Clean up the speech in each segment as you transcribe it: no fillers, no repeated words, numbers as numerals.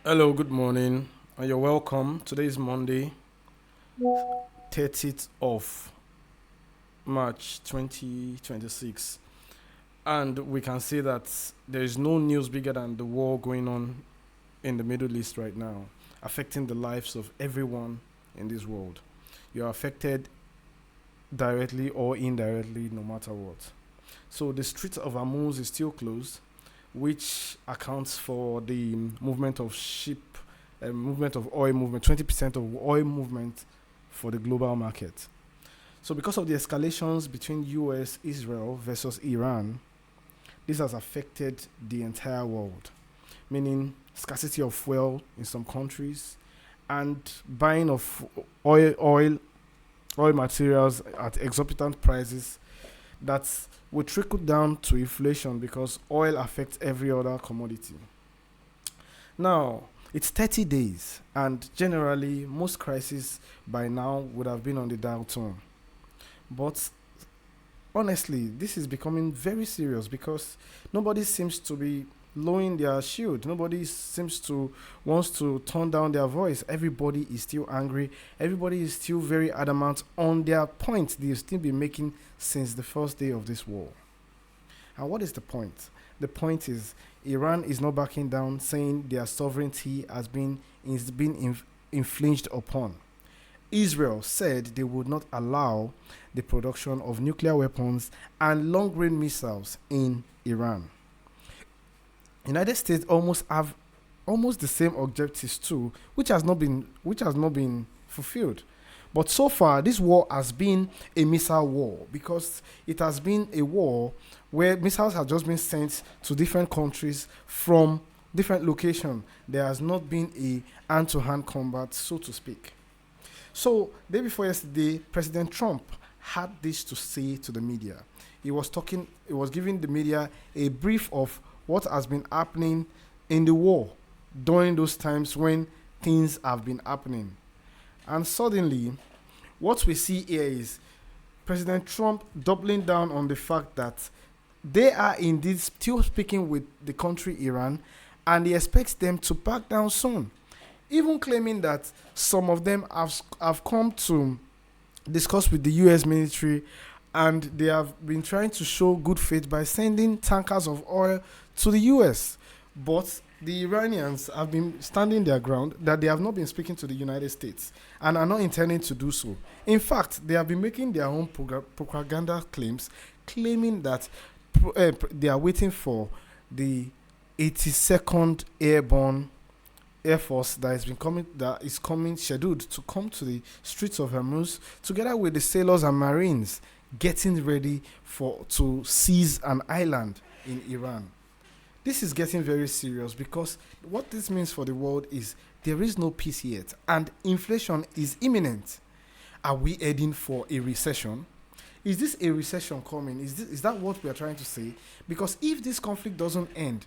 Hello, good morning, and you're welcome. Today is Monday, 30th of March 2026, and we can see that there is no news bigger than the war going on in the Middle East right now, affecting the lives of everyone in this world. You are affected directly or indirectly, no matter what. So, the Strait of Hormuz is still closed, which accounts for the movement of ship, movement of oil movement, 20% of oil movement for the global market. So because of the escalations between US, Israel versus Iran, this has affected the entire world, meaning scarcity of fuel in some countries and buying of oil, oil materials at exorbitant prices that will trickle down to inflation because oil affects every other commodity. Now, it's 30 days, and generally, most crises by now would have been on the downturn. But honestly, this is becoming very serious because nobody seems to be lowering their shield. Nobody seems to wants to turn down their voice. Everybody is still angry. Everybody is still very adamant on their point they've still been making since the first day of this war. And what is the point? The point is Iran is not backing down, saying their sovereignty has been infringed upon. Israel said they would not allow the production of nuclear weapons and long-range missiles in Iran. United States almost have almost the same objectives too, which has not been fulfilled. But so far, this war has been a missile war because it has been a war where missiles have just been sent to different countries from different locations. There has not been a hand-to-hand combat, so to speak. So, day before yesterday, President Trump had this to say to the media. He was giving the media a brief of what has been happening in the war during those times when things have been happening. And suddenly, what we see here is President Trump doubling down on the fact that they are indeed still speaking with the country Iran and he expects them to back down soon. Even claiming that some of them have come to discuss with the US military and they have been trying to show good faith by sending tankers of oil to the US. But the Iranians have been standing their ground that they have not been speaking to the United States and are not intending to do so. In fact, they have been making their own propaganda claims, claiming that they are waiting for the 82nd Airborne Air Force that is coming scheduled to come to the streets of Hormuz together with the sailors and marines getting ready for to seize an island in Iran. This is getting very serious because what this means for the world is there is no peace yet and inflation is imminent. Are we heading for a recession? Is this a recession coming? Is that what we are trying to say? Because if this conflict doesn't end,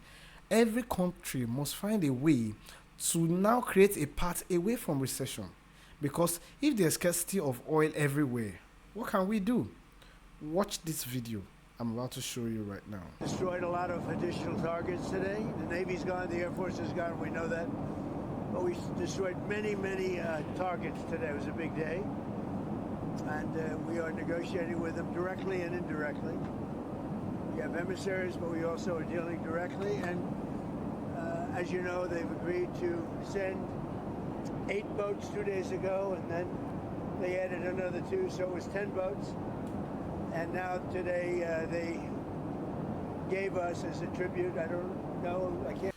every country must find a way to now create a path away from recession. Because if there's scarcity of oil everywhere, what can we do? Watch this video I'm about to show you right now. Destroyed a lot of additional targets today. The Navy's gone, the Air Force is gone, we know that. But we destroyed many targets today. It was a big day. And we are negotiating with them directly and indirectly. We have emissaries, but we also are dealing directly. And as you know, they've agreed to send 8 boats 2 days ago, and then they added another 2, so it was 10 boats. And now today they gave us as a tribute, I don't know, I can't.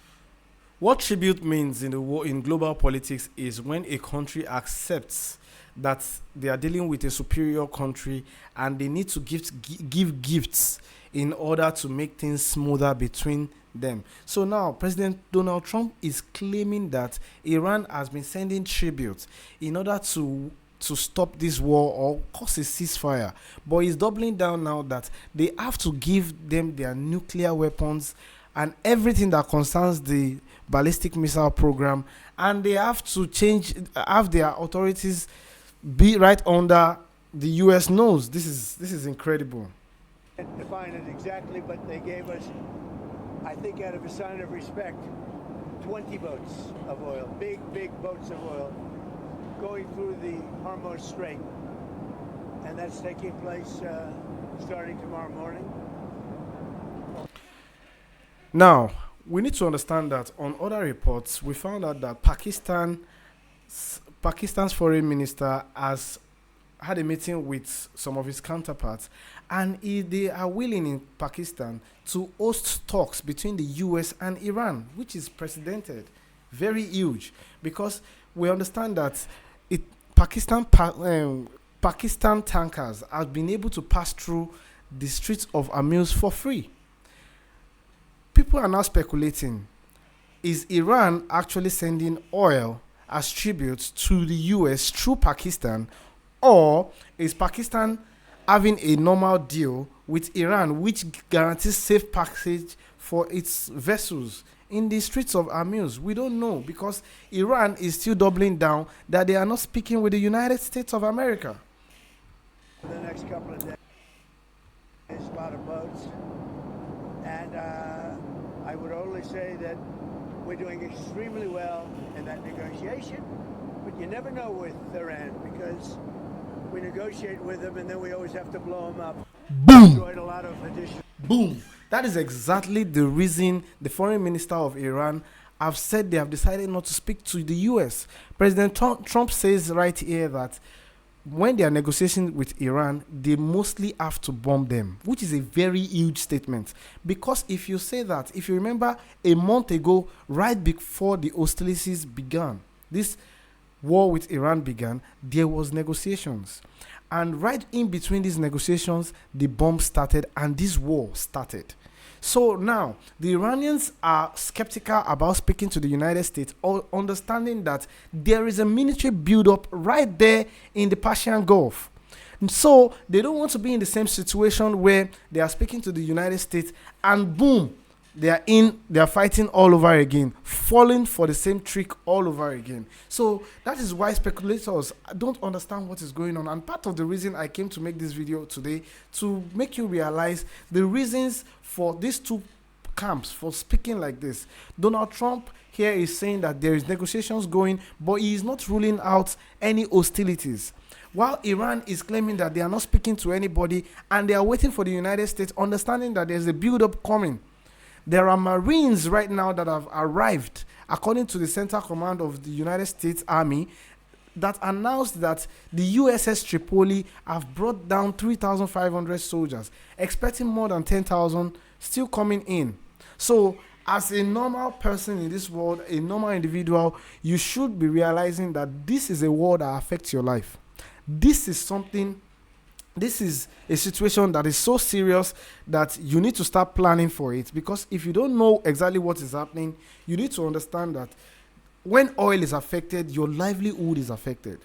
What tribute means in the war in global politics is when a country accepts that they are dealing with a superior country and they need to give gifts in order to make things smoother between them. So now President Donald Trump is claiming that Iran has been sending tribute in order to stop this war or cause a ceasefire. But he's doubling down now that they have to give them their nuclear weapons and everything that concerns the ballistic missile program, and they have to have their authorities be right under the US nose. This is incredible. Define it exactly, but they gave us, I think out of a sign of respect, 20 boats of oil, big, big boats of oil, going through the Hormuz Strait. And that's taking place starting tomorrow morning. Now, we need to understand that on other reports, we found out that Pakistan's foreign minister has had a meeting with some of his counterparts, and they are willing in Pakistan to host talks between the US and Iran, which is precedented, very huge, because we understand that it Pakistan tankers have been able to pass through the Straits of Hormuz for free. People are now speculating, is Iran actually sending oil as tribute to the US through Pakistan, or is Pakistan having a normal deal with Iran which guarantees safe passage for its vessels in the Straits of Hormuz? We don't know, because Iran is still doubling down that they are not speaking with the United States of America. The next couple of days, a lot of boats, and I would only say that we're doing extremely well in that negotiation, but you never know with Iran, because we negotiate with them and then we always have to blow them up. Boom! Destroyed a lot of additional. Boom! That is exactly the reason the foreign minister of Iran have said they have decided not to speak to the US. President Trump says right here that when they are negotiating with Iran, they mostly have to bomb them, which is a very huge statement. Because if you say that, if you remember a month ago, right before the hostilities began, this war with Iran began, there was negotiations. And right in between these negotiations, the bomb started and this war started. So now, the Iranians are skeptical about speaking to the United States, or understanding that there is a military buildup right there in the Persian Gulf. So they don't want to be in the same situation where they are speaking to the United States and boom, they are fighting all over again, falling for the same trick all over again. So that is why speculators don't understand what is going on. And part of the reason I came to make this video today, to make you realize the reasons for these two camps for speaking like this. Donald Trump here is saying that there is negotiations going, but he is not ruling out any hostilities. While Iran is claiming that they are not speaking to anybody and they are waiting for the United States, understanding that there's a build-up coming. There are Marines right now that have arrived, according to the Central Command of the United States Army, that announced that the USS Tripoli have brought down 3,500 soldiers, expecting more than 10,000 still coming in. So, as a normal person in this world, a normal individual, you should be realizing that this is a war that affects your life. This is a situation that is so serious that you need to start planning for it, because if you don't know exactly what is happening, you need to understand that when oil is affected, your livelihood is affected.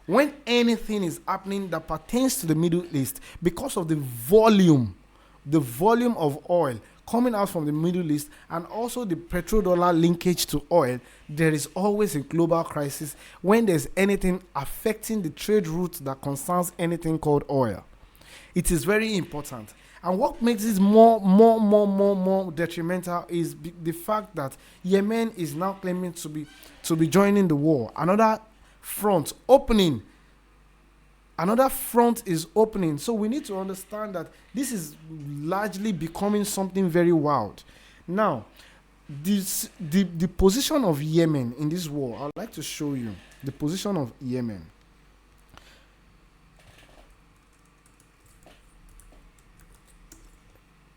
When anything is happening that pertains to the Middle East, because of the volume of oil coming out from the Middle East and also the petrodollar linkage to oil, there is always a global crisis when there's anything affecting the trade route that concerns anything called oil. It is very important. And what makes it more detrimental is the fact that Yemen is now claiming to be joining the war. Another front is opening. So we need to understand that this is largely becoming something very wild. Now, the position of Yemen in this war, I'd like to show you the position of Yemen.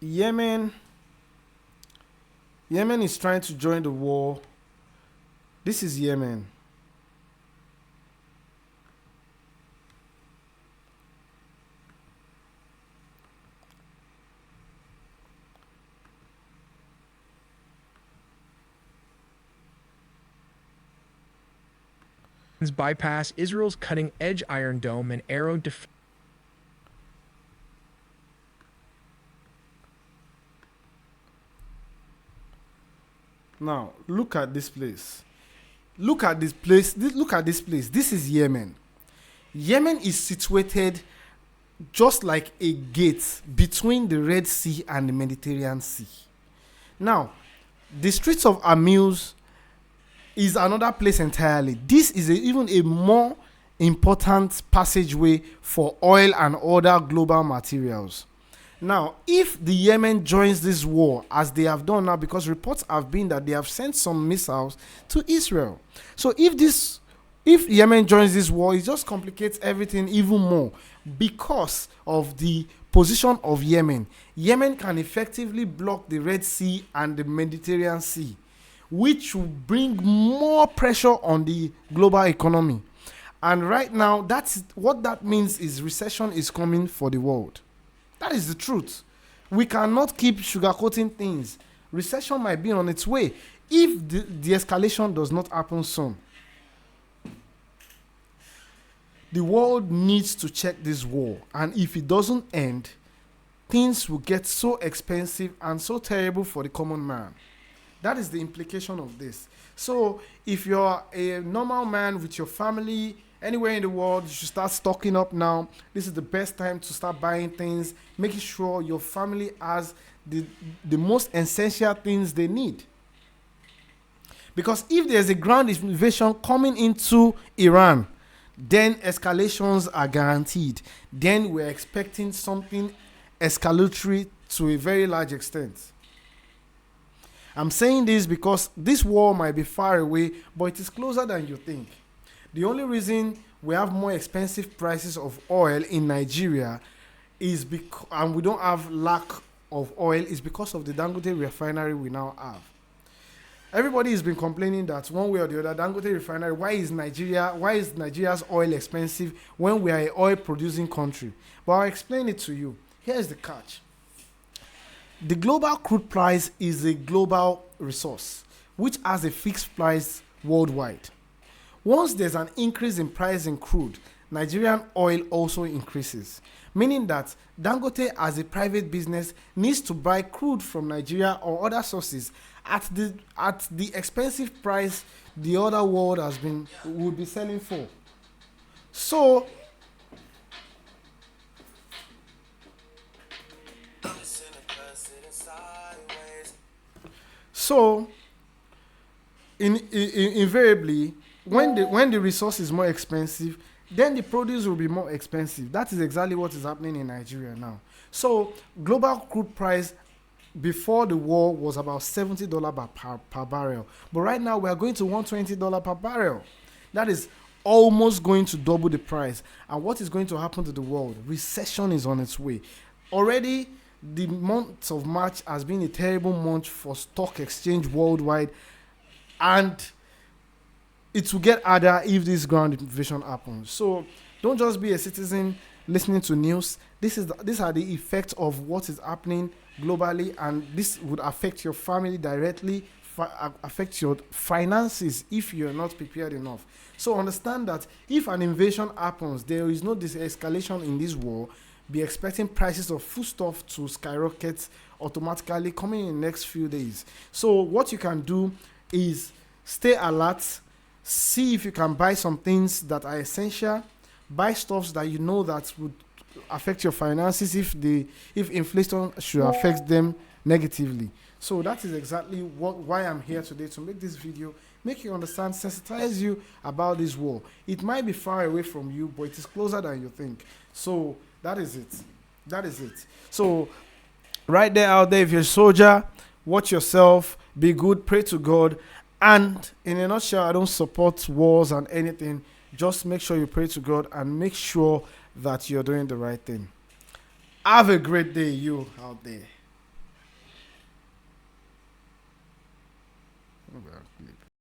Yemen is trying to join the war. This is Yemen. Bypass Israel's cutting-edge Iron Dome and Arrow defense. Now, look at this place. Look at this place. This is Yemen. Yemen is situated just like a gate between the Red Sea and the Mediterranean Sea. Now, The streets of Amuse is another place entirely. This is even a more important passageway for oil and other global materials. Now, if the Yemen joins this war, as they have done now, because reports have been that they have sent some missiles to Israel. So if Yemen joins this war, it just complicates everything even more because of the position of Yemen. Yemen can effectively block the Red Sea and the Mediterranean Sea, which will bring more pressure on the global economy. And right now, that's what that means is recession is coming for the world. That is the truth. We cannot keep sugarcoating things. Recession might be on its way if the escalation does not happen soon. The world needs to check this war, and if it doesn't end, things will get so expensive and so terrible for the common man. That is the implication of this. So if you're a normal man with your family anywhere in the world, you should start stocking up now. This is the best time to start buying things, making sure your family has the most essential things they need. Because if there's a ground invasion coming into Iran, then escalations are guaranteed. Then we're expecting something escalatory to a very large extent. I'm saying this because this war might be far away, but it is closer than you think. The only reason we have more expensive prices of oil in Nigeria is because, and we don't have lack of oil, is because of the Dangote refinery we now have. Everybody has been complaining that one way or the other, Dangote refinery, why is Nigeria's oil expensive when we are an oil producing country? But I'll explain it to you. Here's the catch. The global crude price is a global resource which has a fixed price worldwide. Once there's an increase in price in crude, Nigerian oil also increases, meaning that Dangote as a private business needs to buy crude from Nigeria or other sources at the expensive price the other world would be selling for. So invariably, when the resource is more expensive, then the produce will be more expensive. That is exactly what is happening in Nigeria now. So global crude price before the war was about $70 per barrel. But right now we are going to $120 per barrel. That is almost going to double the price. And what is going to happen to the world? Recession is on its way. Already, the month of March has been a terrible month for stock exchange worldwide. And it will get harder if this ground invasion happens. So don't just be a citizen listening to news. These are the effects of what is happening globally, and this would affect your family directly, affect your finances if you're not prepared enough. So understand that if an invasion happens, there is no de-escalation in this war. Be expecting prices of foodstuff to skyrocket automatically coming in the next few days. So what you can do is stay alert, see if you can buy some things that are essential, buy stuffs that you know that would affect your finances if inflation should affect them negatively. So that is exactly why I'm here today, to make this video, make you understand, sensitize you about this war. It might be far away from you, but it is closer than you think. So that is it. So right there, out there, if you're a soldier, watch yourself, be good, pray to God. And in a nutshell, I don't support wars and anything. Just make sure you pray to God and make sure that you're doing the right thing. Have a great day, you out there.